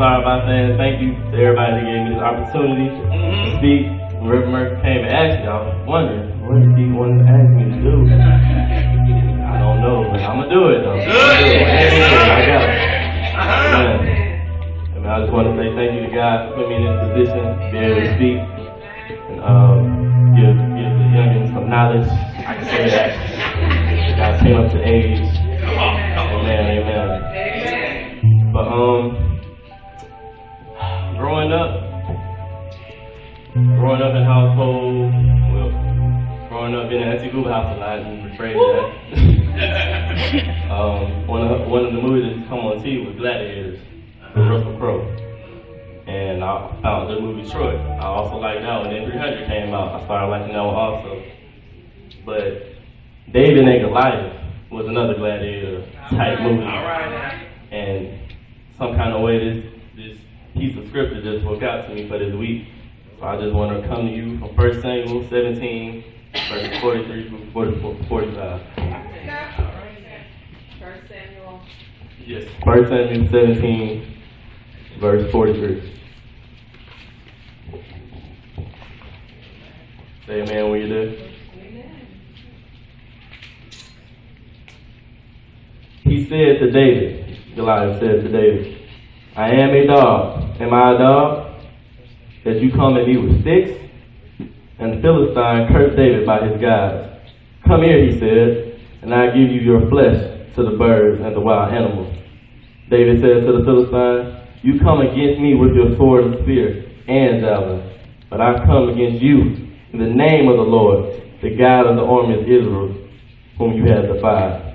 start by saying thank you to everybody that gave me this opportunity to speak. When Reverend Murphy came and asked me, I was wondering, what did he want to ask me to do? I don't know, but I'm going to do it, though. I got it. And I just want to say thank you to God for putting me in this position to be able to speak and give the youngins some knowledge. I can say that. God came up to age. Amen. But growing up in household, well, growing up in an Auntie Google house a lot and rephrase that. One of the movies that come on TV was Gladiators with Russell Crowe. And I found the movie Troy. I also liked that one. Then 300 came out. I started liking that one also. But David and Goliath was another gladiator type movie. And some kind of way this piece of scripture just spoke out to me for this week. So I just want to come to you from 1 Samuel 17, verses 43 through 45. 1 Samuel. Yes, 1 Samuel 17, verse 43. Say amen when you're there. He said to David, Goliath said to David, I am a dog. Am I a dog? That you come at me with sticks? And the Philistine cursed David by his gods. Come here, he said, and I give you your flesh to the birds and the wild animals. David said to the Philistine, you come against me with your sword and spear and javelin, but I come against you in the name of the Lord, the God of the army of Israel, whom you have defied.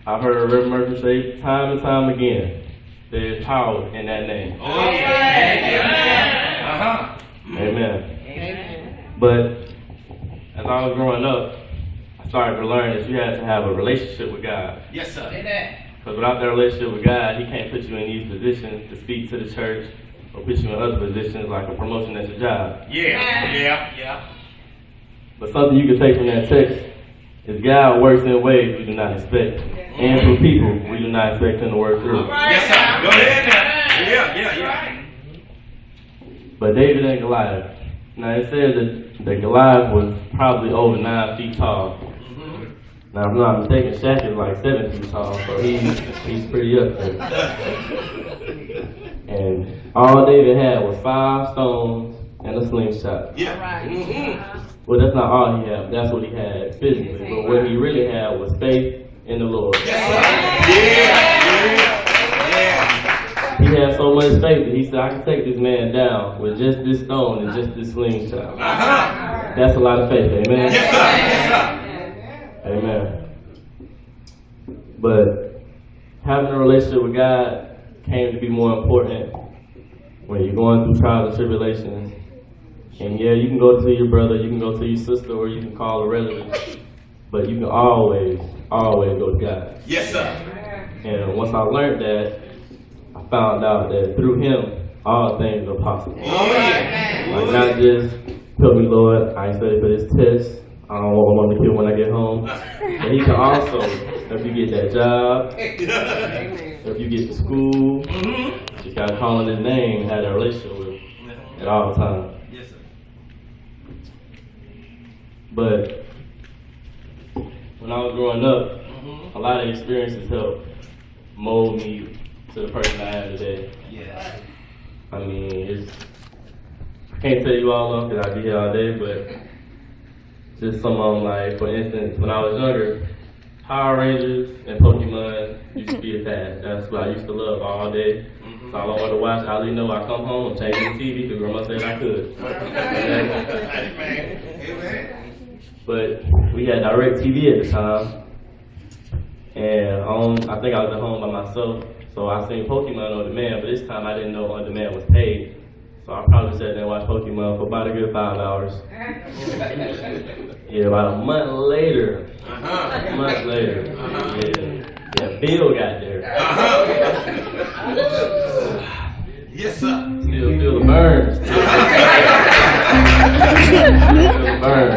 I've heard Reverend Murphy say time and time again, there is power in that name. Amen. But as I was growing up, I started to learn that you had to have a relationship with God. Yes, sir. Because without that relationship with God, He can't put you in these positions to speak to the church or put you in other positions like a promotion at your job. Yeah. But something you can take from that text is God works in ways we do not expect. And through people we do not expect Him to work through. Yes, sir. Go ahead now. Yeah. But David and Goliath. Now it says that Goliath was probably over 9 feet tall. Now if I'm not mistaken, Shaq is like 7 feet tall, so he's pretty up there. And all David had was 5 stones and a slingshot. Yeah. Well, that's not all he had. That's what he had physically. But what he really had was faith in the Lord. He had so much faith that he said, I can take this man down with just this stone and just this slingshot. That's a lot of faith, amen? Amen. But having a relationship with God came to be more important when you're going through trials and tribulations. And yeah, you can go to your brother, you can go to your sister, or you can call a relative. But you can always go to God. Yes, sir. And once I learned that, I found out that through Him, all things are possible. Like not just, help me, Lord, I ain't studied for this test. I don't want my mom to kill when I get home. But He can also, if you get that job, if you get to school, you got to call in His name and have a relationship with Him at all times. Yes, sir. But when I was growing up, a lot of experiences helped mold me to the person I am today. Yeah. I mean, I can't tell you all of them because I'd be here all day, but just some of them, like, for instance, when I was younger, Power Rangers and Pokemon used to be attached. That's what I used to love all day. So all I wanted to watch, I already know I come home, I'm changing the TV because Grandma said I could. Amen. But we had DirecTV at the time, and I think I was at home by myself, so I seen Pokemon on demand, but this time I didn't know on demand was paid. So I probably sat there and watched Pokemon for about a good 5 hours. Yeah, about a month later, yeah, Bill got there. Yes, sir. Still the burns. Still the burns.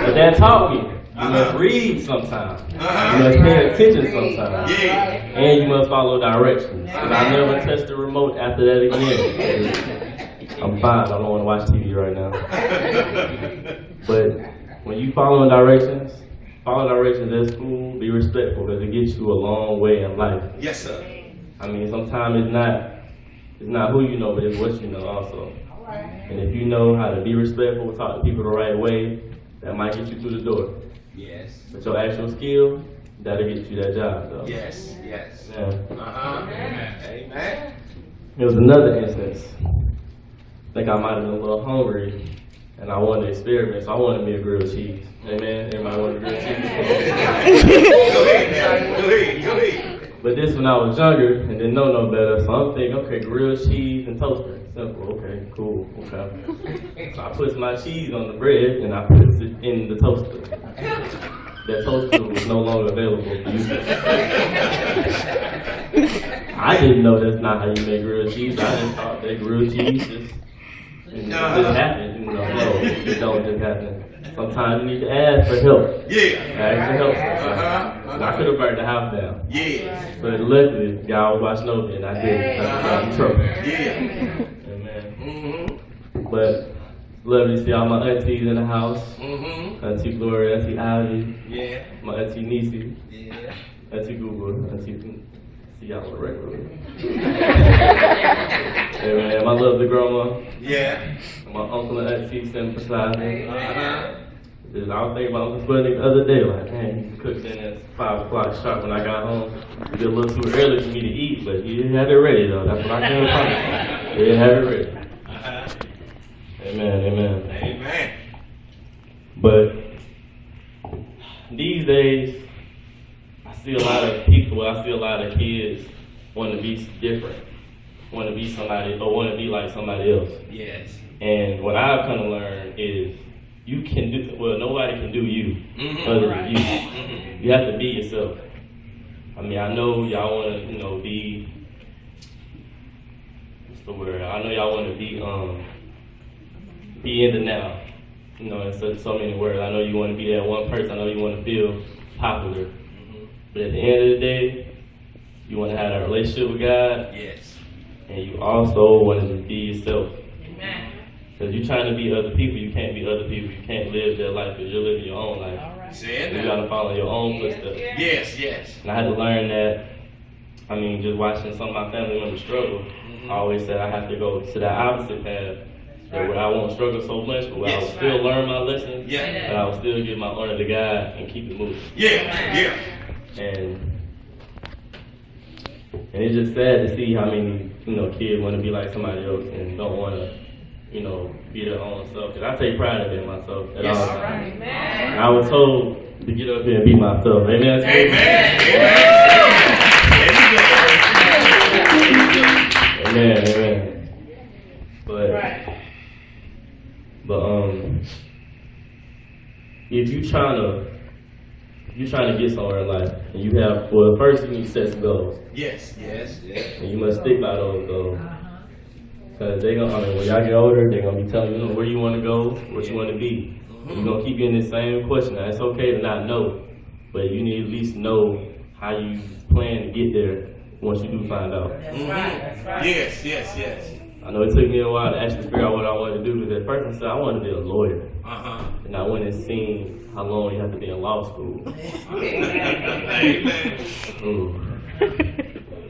But that taught me. You must read sometimes. Uh-huh. You must pay attention sometimes. Yeah. And you must follow directions. And I never touch the remote after that again. I'm fine. I don't want to watch TV right now. But when you follow directions at school, be respectful because it gets you a long way in life. Yes, sir. I mean, sometimes it's not who you know, but it's what you know also. And if you know how to be respectful, talk to people the right way, that might get you through the door. Yes. But your actual skill, that'll get you that job, though. Yes. Yes. Yeah. Uh-huh. Amen. There was another instance. I think I might have been a little hungry, and I wanted to experiment, so I wanted me a grilled cheese. Amen? Everybody want a grilled cheese? Go ahead. Go ahead. But this when I was younger and didn't know no better, so I'm thinking, okay, grilled cheese and toaster. Simple, okay, cool, okay. So I put my cheese on the bread and I put it in the toaster. That toaster was no longer available for use. I didn't know that's not how you make grilled cheese. I just thought that grilled cheese just happens. No, it don't just happen. Sometimes you need to ask for help. Yeah. Ask for help. I could have burned the house down. Yeah. But luckily, God was watching over me and I did. I got in trouble. Yeah. Amen. But love to see all my aunties in the house. Auntie Gloria, Auntie Ivy. Yeah. My Auntie Nisi. Yeah. Auntie Google. Auntie see y'all on the regular. Hey man, my lovely grandma. Yeah. My uncle and auntie sitting beside me. I was thinking about Uncle Spudnik the other day, like, man, he cooked in at 5 o'clock sharp when I got home. It was a little too early for me to eat, but he had it ready though. That's what I can promise. He had it ready. Amen, amen. Amen. But these days, I see a lot of people, I see a lot of kids want to be different, want to be somebody, or want to be like somebody else. Yes. And what I've come to learn is you can do, well, nobody can do you other than you. You have to be yourself. I mean, I know y'all want to, be, what's the word? I know y'all want to be in the now, in so many words. I know you want to be that one person. I know you want to feel popular. But at the end of the day, you want to have a relationship with God. Yes. And you also want to be yourself. Amen. Because you're trying to be other people, you can't be other people. You can't live their life because you're living your own life. Right. You got to follow your own footsteps. Yes, yes. And I had to learn that, just watching some of my family members struggle, I always said I have to go to that opposite path, where I won't struggle so much, but where I will still learn my lessons, Yeah. but I will still give my honor to God and keep it moving. Yeah. And it's just sad to see how many, kids want to be like somebody else and don't want to, be their own self. Because I take pride in being myself at all times. Right. And I was told to get up here and be myself. Amen? Amen. But if you're trying to get somewhere in life, and you have, first you need to set some goals. Yes. And you must stick by those goals. Because when y'all get older, they're going to be telling you where you want to go, what you want to be. You're going to keep getting the same question. Now, it's okay to not know, but you need to at least know how you plan to get there once you do find out. That's right. Yes. I know it took me a while to actually figure out what I wanted to do, because at first I said I wanted to be a lawyer. And I went and seen how long you have to be in law school. Ooh.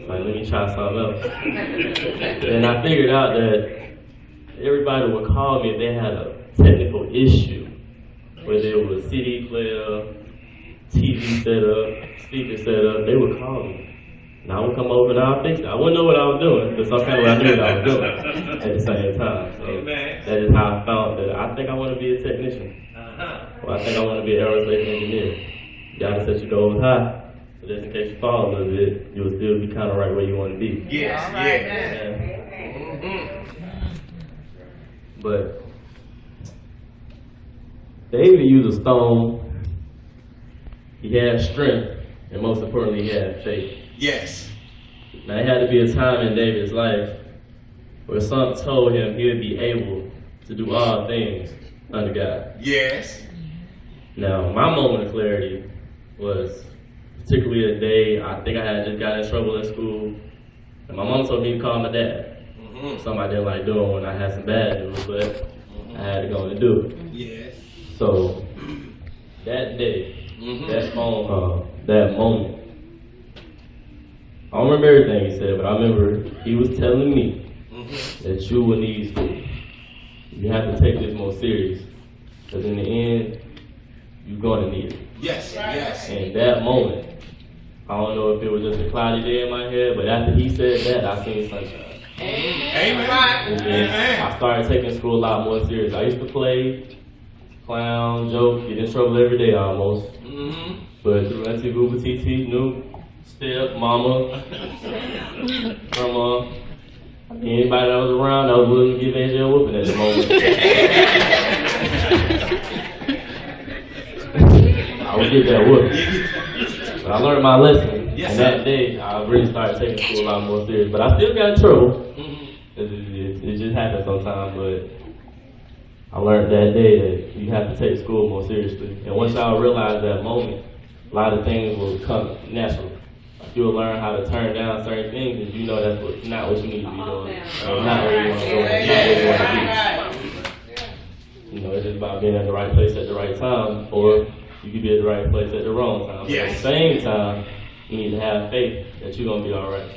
Like, let me try something else. And I figured out that everybody would call me if they had a technical issue, whether it was CD player, TV setup, speaker setup, they would call me. And I would come over and I'll fix it. I wouldn't know what I was doing, but sometimes I knew what I was doing at the same time. So that is how I found that I think I want to be a technician. Or I think I want to be an aerospace engineer. You gotta set your goals high. So just in case you fall a little bit, you'll still be kind of right where you want to be. Yes. But David used a stone. He had strength, and most importantly, he had faith. Yes. Now, there had to be a time in David's life where something told him he would be able to do all things under God. Yes. Now, my moment of clarity was particularly a day I think I had just got in trouble at school, and my mom told me to call my dad. Something I didn't like doing when I had some bad news, but I had to go and do it. Yes. So that day, that phone call, that moment, I don't remember everything he said, but I remember he was telling me that you will need school. You have to take this more serious, because in the end, you're going to need it. Yes. Yes. And that moment, I don't know if it was just a cloudy day in my head, but after he said that, I seen sunshine. Amen. And then I started taking school a lot more serious. I used to play, clown, joke, get in trouble every day almost. But through Auntie Gooba TT, Nuke, Step, Mama, Grandma, anybody that was around that was willing to give AJ a whooping at the moment. I would get that whooping. But I learned my lesson, and that day I really started taking school a lot more serious. But I still got in trouble. It just happens sometimes, but I learned that day that you have to take school more seriously. And once I realized that moment, a lot of things will come natural. Like you'll learn how to turn down certain things, and you know that's not what you need to be doing. Not where you want to go, not where you want to be. You know, it's just about being at the right place at the right time, or you could be at the right place at the wrong time. But at the same time, you need to have faith that you're going to be all right,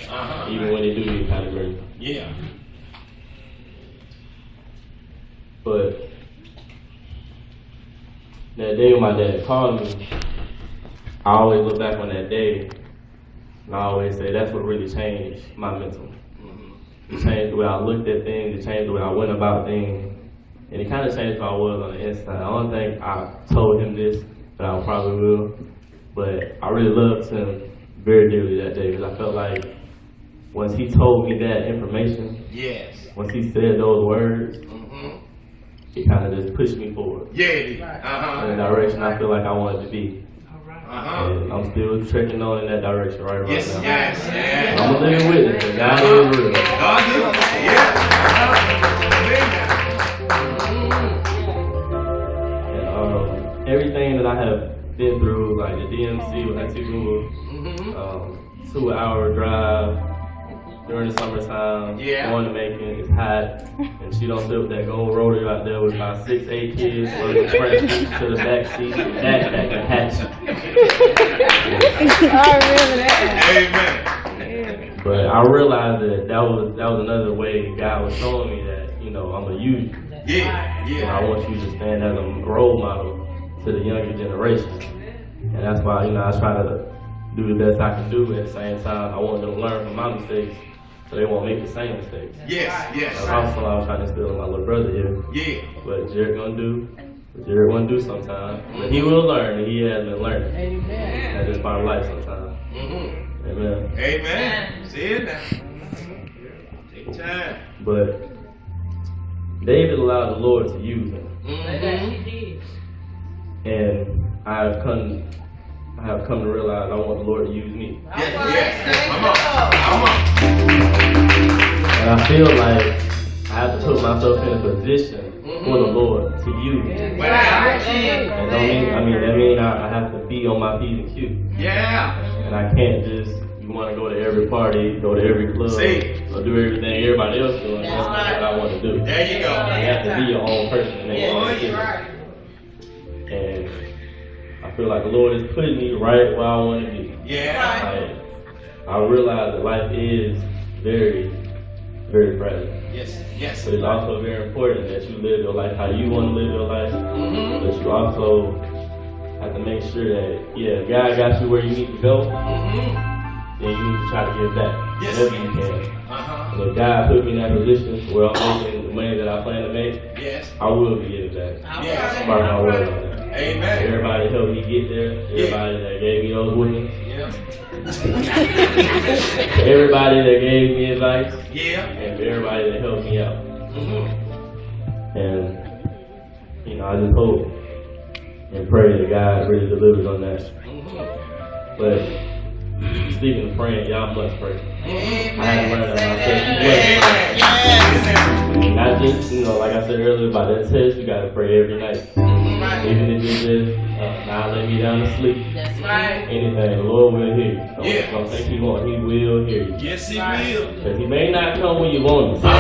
even when they do get kind of great. Yeah. But that day when my dad called me, I always look back on that day, and I always say that's what really changed my mental. It changed the way I looked at things, it changed the way I went about things, and it kind of changed who I was on the inside. I don't think I told him this, but I probably will, but I really loved him very dearly that day, because I felt like once he told me that information, once he said those words, it kind of just pushed me forward in the direction I feel like I wanted to be. And I'm still trekking on in that direction right now. I'm a living witness, and God is real. And everything that I have been through, like the DMC with Auntie Gooba, 2-hour drive during the summertime, going to Macon, it's hot, and she don't sit with that gold rotary out there with about 6-8 kids, from the front seat to the back seat, and backpack and hatch. I remember that. Amen. But I realized that was another way God was showing me that, you know, I'm going to use you. And I want you to stand as a role model to the younger generation. And that's why, you know, I try to do the best I can do. At the same time, I want them to learn from my mistakes so they won't make the same mistakes. Also, I was trying to instill in my little brother here. What Jared gonna do, what Jared won't do sometimes. But he will learn, and he has been learning. Amen. That's just part of life sometimes. Amen. Amen. See it now. Take time. But David allowed the Lord to use him. And I have come to realize I want the Lord to use me. Come on. And I feel like I have to put myself in a position for the Lord to use me. And that means I have to be on my P's and Q's. And I can't just, you want to go to every party, go to every club, or do everything everybody else doing. That's not what I want to do. There you go. You have to be your own person and make your own decisions. And I feel like the Lord is putting me right where I want to be. Like, I realize that life is very, very fragile. But it's also very important that you live your life how you want to live your life. But you also have to make sure that, if God got you where you need to go, then you need to try to give back whatever you can. And if God put me in that position where I'm making the money that I plan to make, I will be giving back. Mark my word on that. Amen. Everybody that helped me get there, everybody that gave me those whoopings, everybody that gave me advice, and everybody that helped me out. And, you know, I just hope and pray that God really delivers on that. But speaking of praying, y'all must pray. I had to learn that myself. Not just, you know, like I said earlier about that test, you gotta pray every night. Even if it's just not let me down to sleep. That's right. Anything, the Lord will hear you. Yeah. Don't think He won't. He will hear you. Yes, He will. Because He may not come when you want Him. Yeah.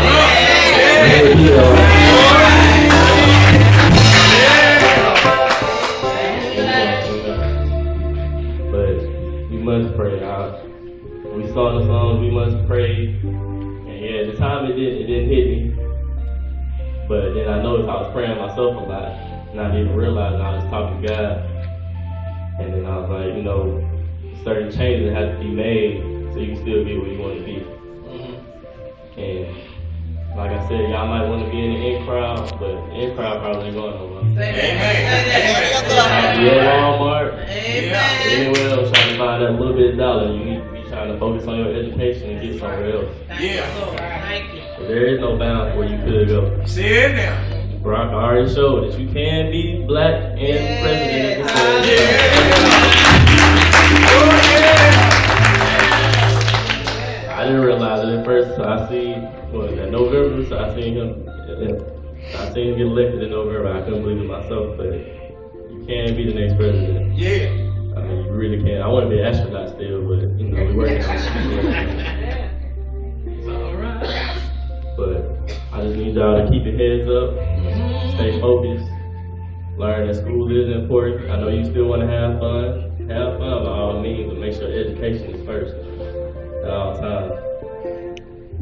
But we must pray. We saw the songs, we must pray. And yeah, at the time it didn't hit me. But then I noticed I was praying myself a lot. And I didn't realize I was talking to God. And then I was like, certain changes have to be made so you can still be where you want to be. And like I said, y'all might want to be in the in crowd, but the in crowd probably ain't going nowhere. Amen. Be at Walmart, Amen. anywhere else trying to find that little bit of dollar. You need to be trying to focus on your education and get somewhere else. Yeah. Thank you. But there is no bounds where you could go. Say it now. Barack already showed that you can be black and president at the same time. I didn't realize it at first, so I seen that November, so I seen him get elected in November. I couldn't believe it myself, but you can be the next president. Yeah. I mean, you really can. I want to be an astronaut still, but we working on it. All right. But I just need y'all to keep your heads up, stay focused, learn that school is important. I know you still want to have fun by all means, but make sure education is first at all times.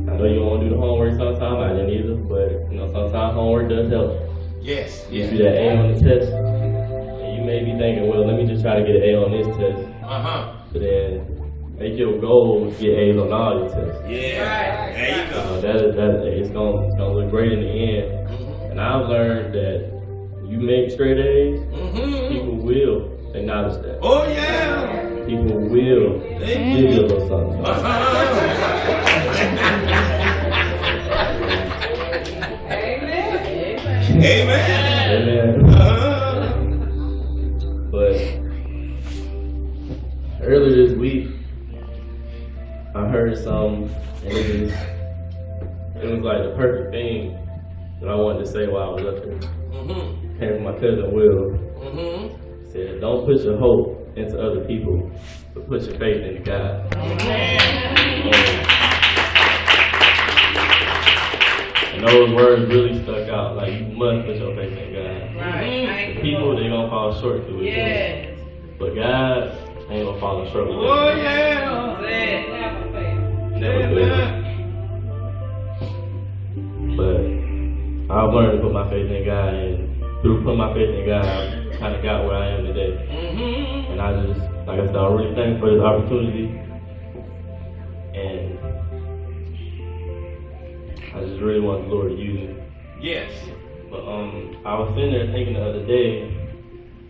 I know you don't want to do the homework sometimes, I didn't either, but sometimes homework does help. Yes. Get you that A on the test, and you may be thinking, well, let me just try to get an A on this test. But then make your goal to get A's on all your tests. Yeah. There you go. It's gonna look great in the end. And I've learned that when you make straight A's, people will acknowledge that. Oh yeah. People will give you a little something. Amen. Amen. But earlier this week, I heard some, and it was like the perfect thing that I wanted to say while I was up there. Came from my cousin Will. Said, don't put your hope into other people, but put your faith into God. And those words really stuck out. Like, you must put your faith in God. Right. The people, they're going to fall short through it. Yes. But God ain't going to fall short with it. Oh yeah. Never will. But I've learned to put my faith in God, and through putting my faith in God, I kind of got where I am today. And I just, like I said, I'm really thankful for this opportunity. And I just really want the Lord to use me. Yes. But I was sitting there thinking the other day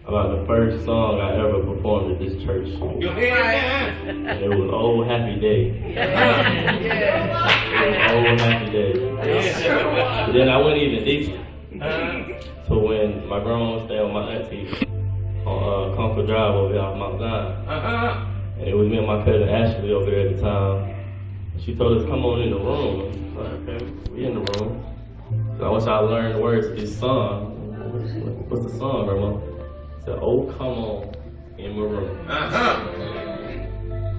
about the first song I ever performed at this church. Your hand. And it was Old Happy Day. It was Old Happy Day. But then I went even deeper. So when my grandma was staying with my auntie on Concord Drive over there off Mount Zion, and it was me and my cousin Ashley over there at the time. She told us, come on in the room. I was like, okay, we in the room. So I want y'all to learn the words of this song. What's the song, Grandma? It said, oh, come on in my room.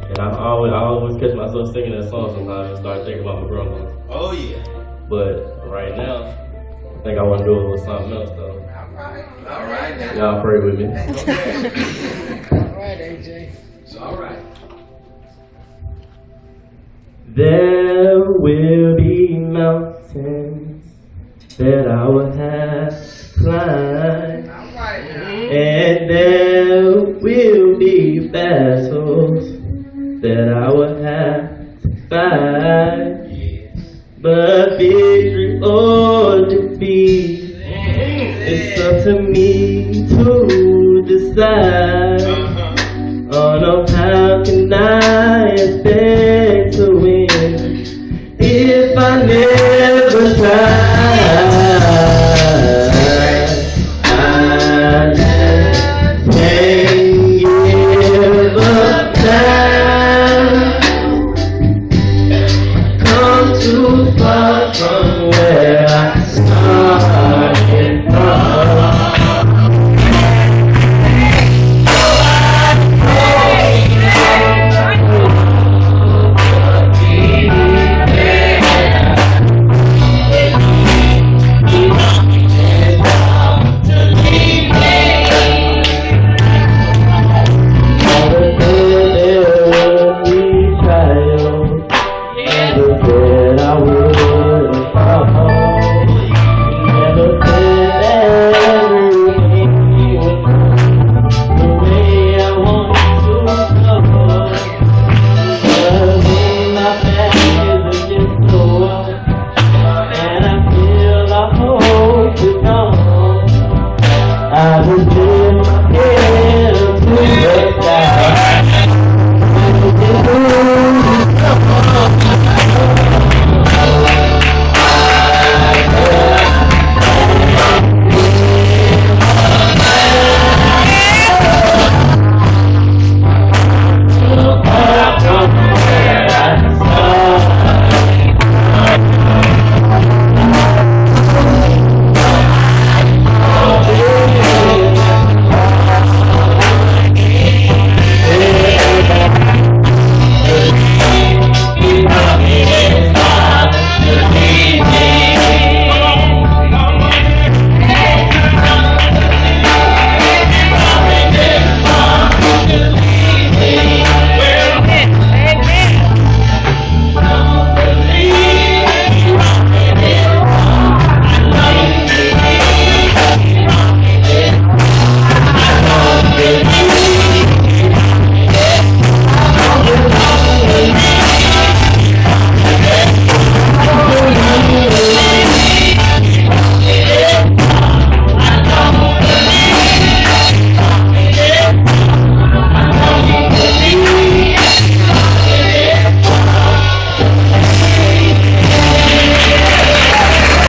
And I always catch myself singing that song sometimes and start thinking about my grandma. Oh yeah. But right now, I think I want to do a little something else, though. All right now. Y'all pray with me. All right, AJ. It's all right. There will be mountains that I will have to climb, and there will be battles that I will have to fight. But victory or defeat, it's up to me to decide. Oh no, how can I